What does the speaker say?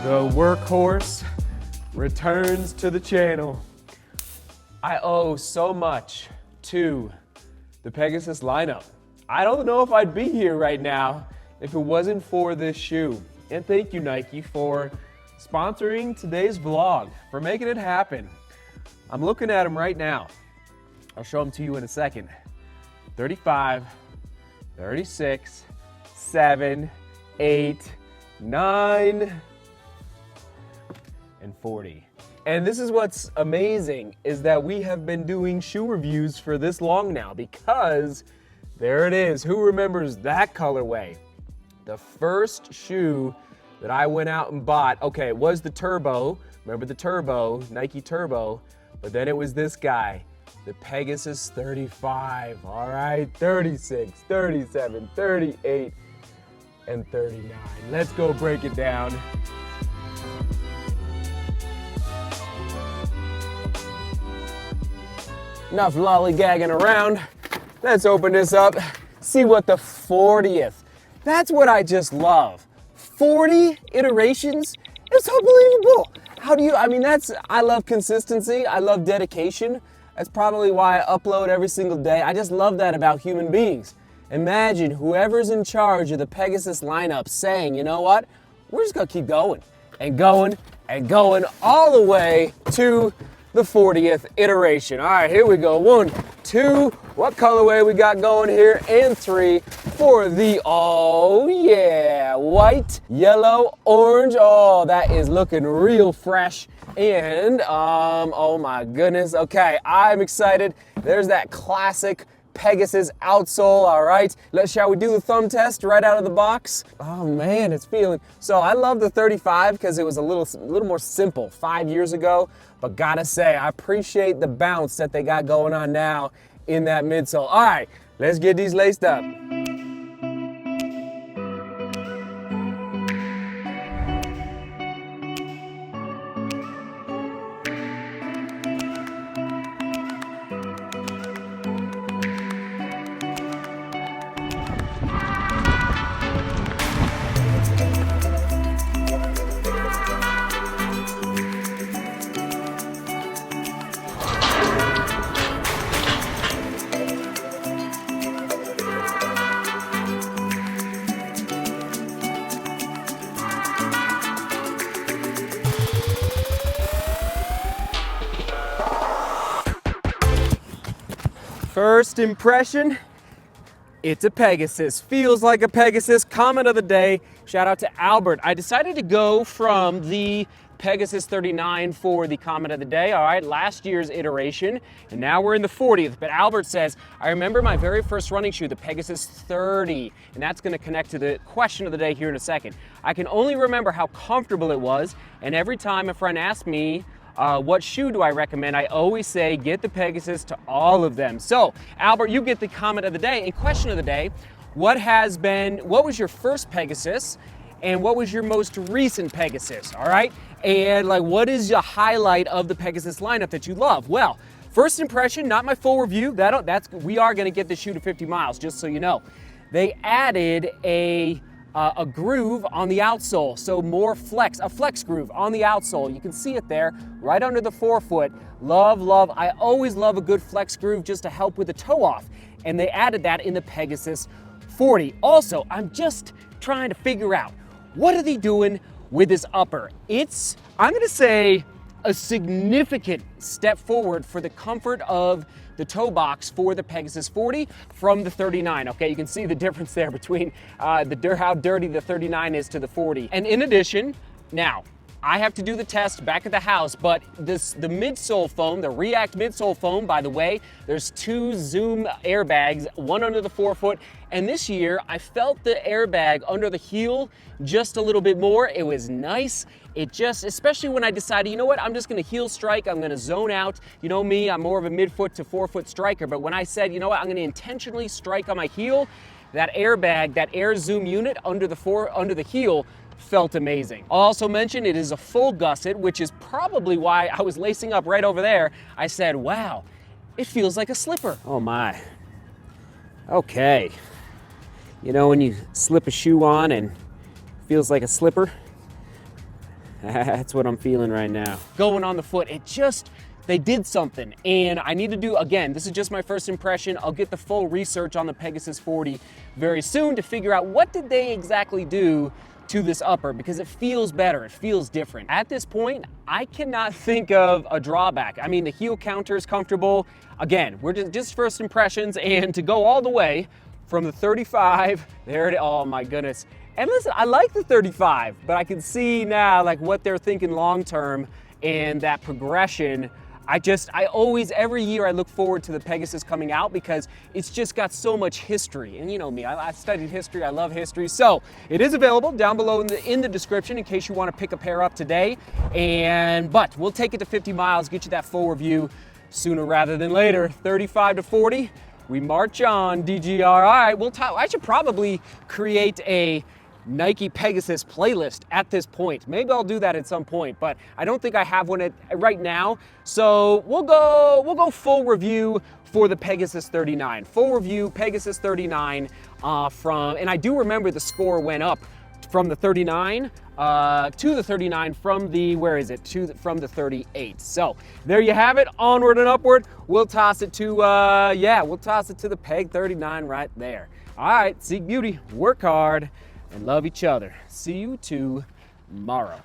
The workhorse returns to the channel. I owe so much to the Pegasus lineup. I don't know if I'd be here right now if it wasn't for this shoe. And thank you, Nike, for sponsoring today's vlog, for making it happen. I'm looking at them right now. I'll show them to you in a second. 35, 36, 7, 8, 9, and 40. And this is what's amazing, is that we have been doing shoe reviews for this long now, because there it is. Who remembers that colorway? The first shoe that I went out and bought, okay, it was the Turbo. Remember the Turbo, Nike Turbo, but then it was this guy, the Pegasus 35. All right, 36, 37, 38, and 39. Let's go break it down. Enough lollygagging around. Let's open this up, see what the 40th. That's what I just love. 40 iterations? It's unbelievable. How do you, I love consistency. I love dedication. That's probably why I upload every single day. I just love that about human beings. Imagine whoever's in charge of the Pegasus lineup saying, you know what? We're just gonna keep going and going and going all the way to the 40th iteration. All right, here we go. 1, 2, what colorway we got going here? And 3 for the, oh yeah, white, yellow, orange. Oh, that is looking real fresh. And, oh my goodness. Okay, I'm excited. There's that classic Pegasus outsole. All right, shall we do the thumb test right out of the box? Oh man, it's feeling. So I love the 35 because it was a little more simple 5 years ago, but gotta say, I appreciate the bounce that they got going on now in that midsole. All right, let's get these laced up. First impression, it's a Pegasus. Feels like a Pegasus. Comment of the day, shout out to Albert. I decided to go from the Pegasus 39 for the comment of the day, all right, last year's iteration, and now we're in the 40th. But Albert says, I remember my very first running shoe, the Pegasus 30, and that's gonna connect to the question of the day here in a second. I can only remember how comfortable it was, and every time a friend asked me, what shoe do I recommend? I always say get the Pegasus to all of them. So, Albert, you get the comment of the day and question of the day. What was your first Pegasus and what was your most recent Pegasus, all right? And what is the highlight of the Pegasus lineup that you love? Well, first impression, not my full review. We are gonna get the shoe to 50 miles, just so you know. They added a groove on the outsole, so more flex, a flex groove on the outsole. You can see it there, right under the forefoot. Love, love, I always love a good flex groove just to help with the toe off. And they added that in the Pegasus 40. Also, I'm just trying to figure out, what are they doing with this upper? It's, I'm gonna say, a significant step forward for the comfort of the toe box for the Pegasus 40 from the 39. Okay, you can see the difference there between how dirty the 39 is to the 40. And in addition, now, I have to do the test back at the house, but the midsole foam, the React midsole foam, by the way, there's 2 Zoom airbags, one under the forefoot, and this year I felt the airbag under the heel just a little bit more. It was nice. It just, especially when I decided, you know what, I'm just gonna heel strike, I'm gonna zone out. You know me, I'm more of a midfoot to forefoot striker, but when I said, you know what, I'm gonna intentionally strike on my heel, that airbag, that air zoom unit under the heel felt amazing. I'll also mention it is a full gusset, which is probably why I was lacing up right over there. I said, wow, it feels like a slipper. Oh my. Okay. You know when you slip a shoe on and it feels like a slipper? That's what I'm feeling right now. Going on the foot, they did something, and I need to do, again, this is just my first impression. I'll get the full research on the Pegasus 40 very soon to figure out what did they exactly do to this upper, because it feels better, it feels different. At this point, I cannot think of a drawback. I mean, the heel counter is comfortable. Again, we're just first impressions, and to go all the way from the 35, oh my goodness. And listen, I like the 35, but I can see now like what they're thinking long-term and that progression. Every year I look forward to the Pegasus coming out because it's just got so much history. And you know me, I studied history, I love history. So it is available down below in the description in case you want to pick a pair up today. But we'll take it to 50 miles, get you that full review sooner rather than later. 35 to 40, we march on, DGR. All right, I should probably create a Nike Pegasus playlist at this point. Maybe I'll do that at some point, but I don't think I have one right now. So we'll go full review for the Pegasus 39. Full review, Pegasus 39 and I do remember the score went up from the 39 to the 39 from the, from the 38. So there you have it, onward and upward. We'll toss it to, we'll toss it to the Peg 39 right there. All right, seek beauty, work hard, and love each other. See you tomorrow.